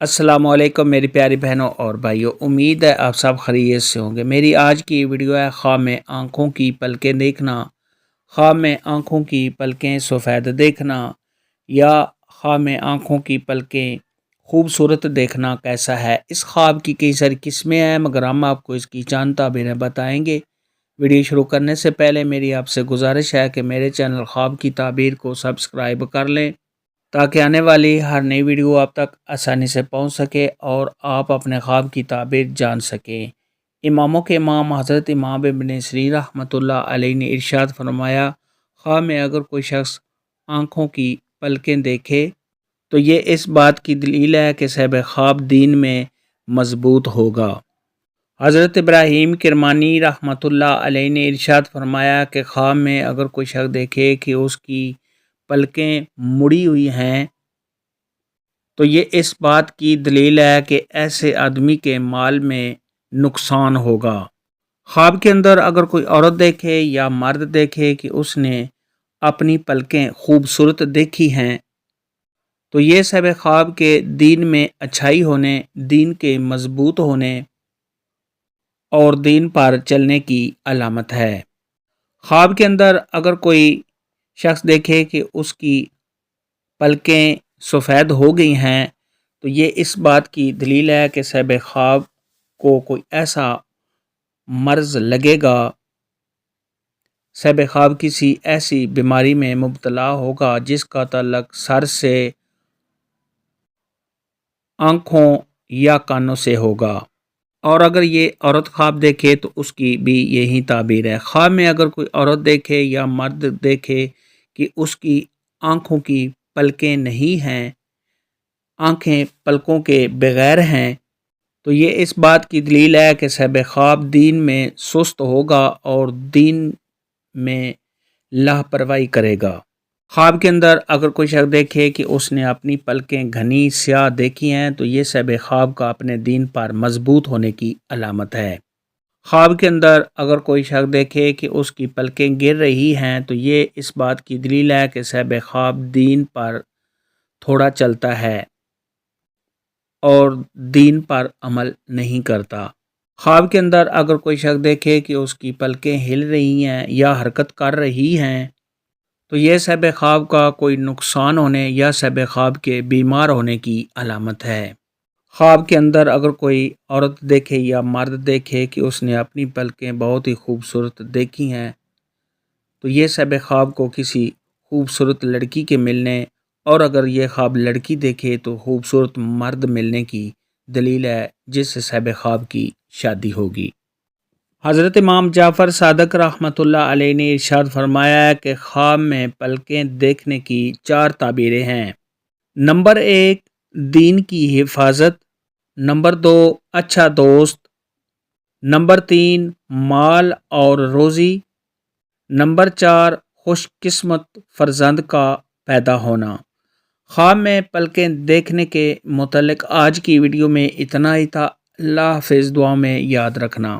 السلام علیکم میری پیاری بہنوں اور بھائیوں، امید ہے آپ سب خیریت سے ہوں گے۔ میری آج کی ویڈیو ہے خواب میں آنکھوں کی پلکیں دیکھنا، خواب میں آنکھوں کی پلکیں سفید دیکھنا یا خواب میں آنکھوں کی پلکیں خوبصورت دیکھنا کیسا ہے۔ اس خواب کی کئی ساری قسمیں ہیں مگر ہم آپ کو اس کی چند تعبیریں بتائیں گے۔ ویڈیو شروع کرنے سے پہلے میری آپ سے گزارش ہے کہ میرے چینل خواب کی تعبیر کو سبسکرائب کر لیں تاکہ آنے والی ہر نئی ویڈیو آپ تک آسانی سے پہنچ سکے اور آپ اپنے خواب کی تعبیر جان سکیں۔ اماموں کے امام حضرت امام ابن سیرین رحمۃ اللہ علیہ نے ارشاد فرمایا، خواب میں اگر کوئی شخص آنکھوں کی پلکیں دیکھے تو یہ اس بات کی دلیل ہے کہ صاحب خواب دین میں مضبوط ہوگا۔ حضرت ابراہیم کرمانی رحمۃ اللہ علیہ نے ارشاد فرمایا کہ خواب میں اگر کوئی شخص دیکھے کہ اس کی پلکیں مڑی ہوئی ہیں تو یہ اس بات کی دلیل ہے کہ ایسے آدمی کے مال میں نقصان ہوگا۔ خواب کے اندر اگر کوئی عورت دیکھے یا مرد دیکھے کہ اس نے اپنی پلکیں خوبصورت دیکھی ہیں تو یہ صاحب خواب کے دین میں اچھائی ہونے، دین کے مضبوط ہونے اور دین پر چلنے کی علامت ہے۔ خواب کے اندر اگر کوئی شخص دیکھے کہ اس کی پلکیں سفید ہو گئی ہیں تو یہ اس بات کی دلیل ہے کہ صاحب خواب کو کوئی ایسا مرض لگے گا، صاحب خواب کسی ایسی بیماری میں مبتلا ہوگا جس کا تعلق سر سے، آنکھوں یا کانوں سے ہوگا۔ اور اگر یہ عورت خواب دیکھے تو اس کی بھی یہی تعبیر ہے۔ خواب میں اگر کوئی عورت دیکھے یا مرد دیکھے کہ اس کی آنکھوں کی پلکیں نہیں ہیں، آنکھیں پلکوں کے بغیر ہیں تو یہ اس بات کی دلیل ہے کہ صاحب خواب دین میں سست ہوگا اور دین میں لاپرواہی کرے گا۔ خواب کے اندر اگر کوئی شخص دیکھے کہ اس نے اپنی پلکیں گھنی سیاہ دیکھی ہیں تو یہ صاحب خواب کا اپنے دین پر مضبوط ہونے کی علامت ہے۔ خواب کے اندر اگر کوئی شخص دیکھے کہ اس کی پلکیں گر رہی ہیں تو یہ اس بات کی دلیل ہے کہ صاحب خواب دین پر تھوڑا چلتا ہے اور دین پر عمل نہیں کرتا۔ خواب کے اندر اگر کوئی شخص دیکھے کہ اس کی پلکیں ہل رہی ہیں یا حرکت کر رہی ہیں تو یہ صاحب خواب کا کوئی نقصان ہونے یا صاحب خواب کے بیمار ہونے کی علامت ہے۔ خواب کے اندر اگر کوئی عورت دیکھے یا مرد دیکھے کہ اس نے اپنی پلکیں بہت ہی خوبصورت دیکھی ہیں تو یہ صاحب خواب کو کسی خوبصورت لڑکی کے ملنے اور اگر یہ خواب لڑکی دیکھے تو خوبصورت مرد ملنے کی دلیل ہے جس سے صاحب خواب کی شادی ہوگی۔ حضرت امام جعفر صادق رحمۃ اللہ علیہ نے ارشاد فرمایا ہے کہ خواب میں پلکیں دیکھنے کی 4 تعبیریں ہیں۔ نمبر 1 دین کی حفاظت، نمبر 2 اچھا دوست، نمبر 3 مال اور روزی، نمبر 4 خوش قسمت فرزند کا پیدا ہونا۔ خواب میں پلکیں دیکھنے کے متعلق آج کی ویڈیو میں اتنا ہی تھا۔ اللہ حافظ، دعا میں یاد رکھنا۔